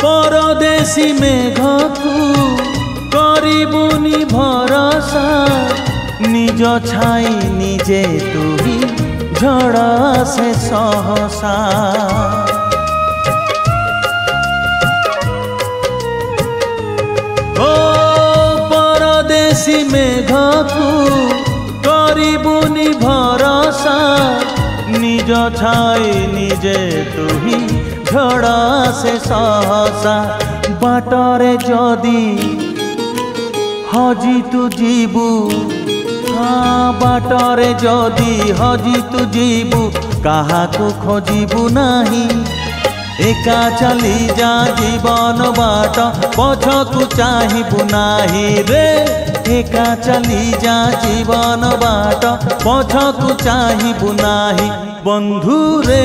परदेशी मेघकू करिबुनी भरोसा निज छाई निजे तुही झड़ से सहसा ओ परदेशी मेघकू करिबुनी भरोसा निज छाई निजे तुही झड़ से सहसा बाटरे जदी हजी तू जीबू हाँ बाटरे जदी हजी तू जीबू काहाकू खोजिबू नाही एका चली जा जीवन बाट पछकू चाहिबू नाही रे एका चली जा जीवन बाट पछकू चाहिबू नाही बंधु रे